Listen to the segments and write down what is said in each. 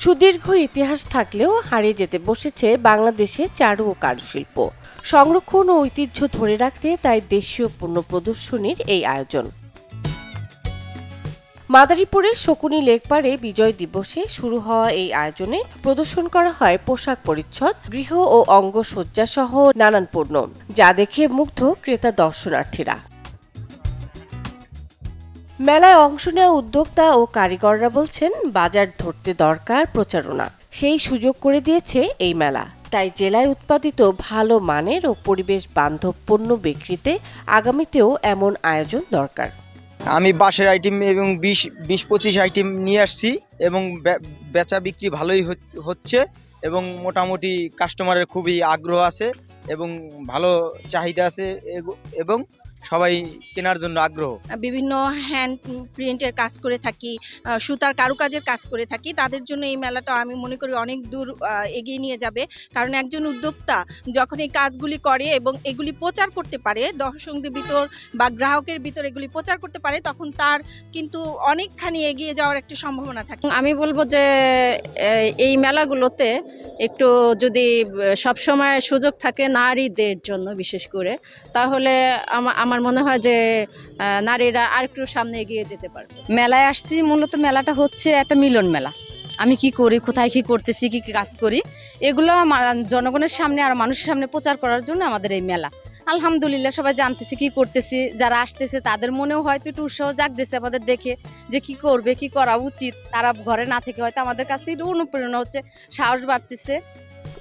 সুদীর্ঘ ইতিহাস থাকলেও হারিয়ে যেতে বসেছে বাংলাদেশে চারু ও কারুশিল্প। সংরক্ষণ ও ঐতিহ্য ধরে রাখতে তাই দেশীয় পণ্য প্রদর্শনীর এই আয়োজন। মাদারীপুরের শকুনি লেকপাড়ে বিজয় দিবসে শুরু হওয়া এই আয়োজনে প্রদর্শন করা হয় পোশাক পরিচ্ছদ, গৃহ ও অঙ্গসজ্জা সহ নানান পণ্য, যা দেখে মুগ্ধ ক্রেতা দর্শনার্থীরা। মেলায় অংশ নেওয়া উদ্যোক্তা ও কারিগররা বলছেন, বাজার ধরতে দরকার প্রচারণা, সেই সুযোগ করে দিয়েছে এই মেলা। তাই জেলায় উৎপাদিত ভালো মানের ও পরিবেশ বান্ধব পণ্য বিক্রিতে আগামীতেও এমন আয়োজন দরকার। আমি বাঁশের আইটেম এবং ২০-২৫ আইটেম নিয়ে আসছি এবং বেচা বিক্রি ভালোই হচ্ছে এবং মোটামুটি কাস্টমারের খুবই আগ্রহ আছে এবং ভালো চাহিদা আছে এবং সবাই কেনার জন্য আগ্রহ। বিভিন্ন হ্যান্ড প্রিন্টের কাজ করে থাকি, সুতার কারুকাজের কাজ করে থাকি, তাদের জন্য এই মেলাটা আমি মনে করি অনেক দূর এগিয়ে নিয়ে যাবে। কারণ একজন উদ্যোক্তা যখন এই কাজগুলি করে এবং এগুলি প্রচার করতে পারে, দর্শকদের ভিতর বা গ্রাহকের ভিতর এগুলি প্রচার করতে পারে, তখন তার কিন্তু অনেকখানি এগিয়ে যাওয়ার একটা সম্ভাবনা থাকে। আমি বলবো যে এই মেলাগুলোতে একটু যদি সবসময় সুযোগ থাকে নারীদের জন্য বিশেষ করে, তাহলে আমার মনে হয় যে নারীরা আর একটু সামনে এগিয়ে যেতে পারবে। মেলায় আসছি, মূলত মেলাটা হচ্ছে একটা মিলন মেলা। আমি কি করি, কোথায় কি করতেছি, কি কি কাজ করি, এগুলো জনগণের সামনে আর মানুষের সামনে প্রচার করার জন্য আমাদের এই মেলা। আলহামদুলিল্লাহ সবাই জানতেছি কি করতেছি, যারা আসতেছে তাদের মনেও হয়তো একটু উৎসাহ জাগতেছে আমাদের দেখে, যে কি করবে, কি করা উচিত। তারা ঘরে না থেকে হয়তো আমাদের কাছ থেকে অনুপ্রেরণা হচ্ছে, সাহস বাড়তেছে।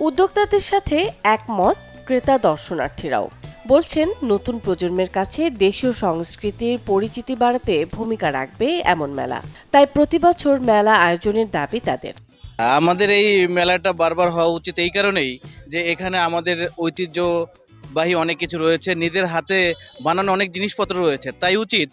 উদ্যোক্তাদের সাথে একমত ক্রেতা দর্শনার্থীরাও বলছেন, নতুন প্রজন্মের কাছে দেশীয় সংস্কৃতির পরিচিতি বাড়াতে ভূমিকা রাখবে এমন মেলা। তাই প্রতি বছর মেলা আয়োজনের দাবি তাদের। আমাদের এই মেলাটা বারবার হওয়া উচিত এই কারণেই যে এখানে আমাদের ঐতিহ্যবাহী অনেক কিছু রয়েছে, নিজের হাতে বানানো অনেক জিনিসপত্র রয়েছে। তাই উচিত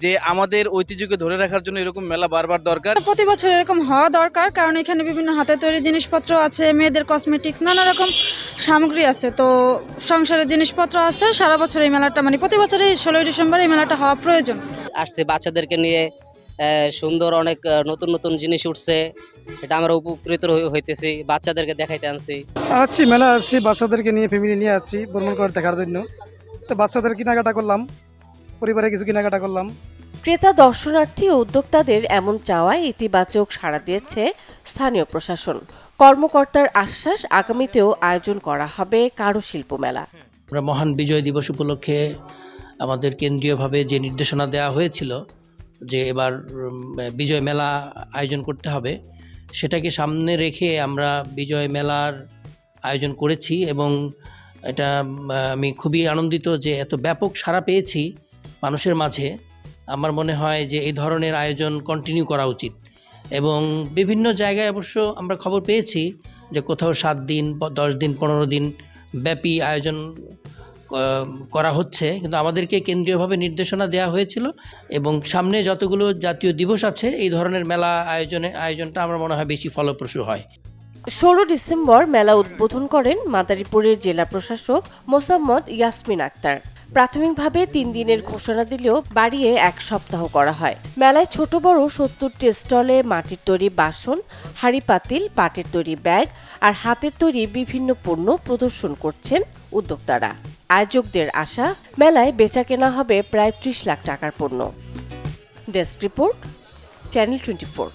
যে আমাদের ঐতিহ্যকে ধরে রাখার জন্য এরকম মেলা বারবার দরকার। প্রতি বছর এরকম হওয়া দরকার, কারণ এখানে বিভিন্ন হাতে তৈরি জিনিসপত্র আছে, মেয়েদের কসমেটিক্স, নানা রকম সামগ্রী আছে, তো সংসারের জিনিসপত্র আছে। সারা বছর এই মেলাটা প্রতি বছরই 16 ডিসেম্বর এই মেলাটা হওয়া প্রয়োজন। আসছে বাচ্চাদেরকে নিয়ে, সুন্দর অনেক নতুন নতুন জিনিস উঠছে, এটা আমরা উপকৃত হইতেছি, বাচ্চাদেরকে দেখাইতে আনছি। মেলা আসছি বাচ্চাদেরকে নিয়ে, ফ্যামিলি নিয়ে আসছি ভ্রমণ করে দেখার জন্য। তো বাচ্চাদের কেনাকাটা করলাম, পরিবারে কিছু কেনাকাটা করলাম। ক্রেতা দর্শনার্থী ও উদ্যোক্তাদের এমন চাওয়ায় ইতিবাচক সাড়া দিয়েছে স্থানীয় প্রশাসন। কর্মকর্তার আশ্বাস, আগামীতেও আয়োজন করা হবে কারুশিল্প মেলা। আমরা মহান বিজয় দিবস উপলক্ষে আমাদের কেন্দ্রীয়ভাবে যে নির্দেশনা দেওয়া হয়েছিল যে এবার বিজয় মেলা আয়োজন করতে হবে, সেটাকে সামনে রেখে আমরা বিজয় মেলার আয়োজন করেছি এবং এটা আমি খুবই আনন্দিত যে এত ব্যাপক সাড়া পেয়েছি মানুষের মাঝে। আমার মনে হয় যে এই ধরনের আয়োজন কন্টিনিউ করা উচিত এবং বিভিন্ন জায়গায় অবশ্য আমরা খবর পেয়েছি যে কোথাও 7 দিন, 10 দিন, 15 দিন ব্যাপী আয়োজন করা হচ্ছে, কিন্তু আমাদেরকে কেন্দ্রীয়ভাবে নির্দেশনা দেওয়া হয়েছিল এবং সামনে যতগুলো জাতীয় দিবস আছে এই ধরনের মেলা আয়োজনটা আমার মনে হয় বেশি ফলপ্রসূ হয়। 16 ডিসেম্বর মেলা উদ্বোধন করেন মাদারীপুরের জেলা প্রশাসক মোসাম্মদ ইয়াসমিন আক্তার। প্রাথমিকভাবে 3 দিনের ঘোষণা দিলেও বাড়িয়ে 1 সপ্তাহ করা হয়। মেলায় ছোট বড় 70টি স্টলে মাটির তৈরি বাসন, হাঁড়ি পাতিল, পাটের তৈরি ব্যাগ আর হাতের তৈরি বিভিন্ন পণ্য প্রদর্শন করছেন উদ্যোক্তারা। আয়োজকদের আশা, মেলায় বেচাকেনা হবে প্রায় 30 লাখ টাকার পণ্য। Desk report, channel 24।